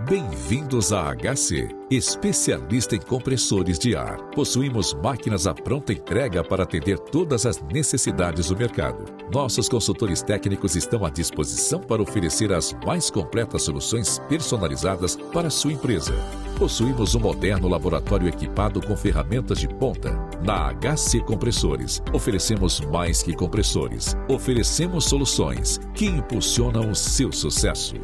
Bem-vindos à HC, especialista em compressores de ar. Possuímos máquinas à pronta entrega para atender todas as necessidades do mercado. Nossos consultores técnicos estão à disposição para oferecer as mais completas soluções personalizadas para a sua empresa. Possuímos um moderno laboratório equipado com ferramentas de ponta. Na HC Compressores, oferecemos mais que compressores. Oferecemos soluções que impulsionam o seu sucesso.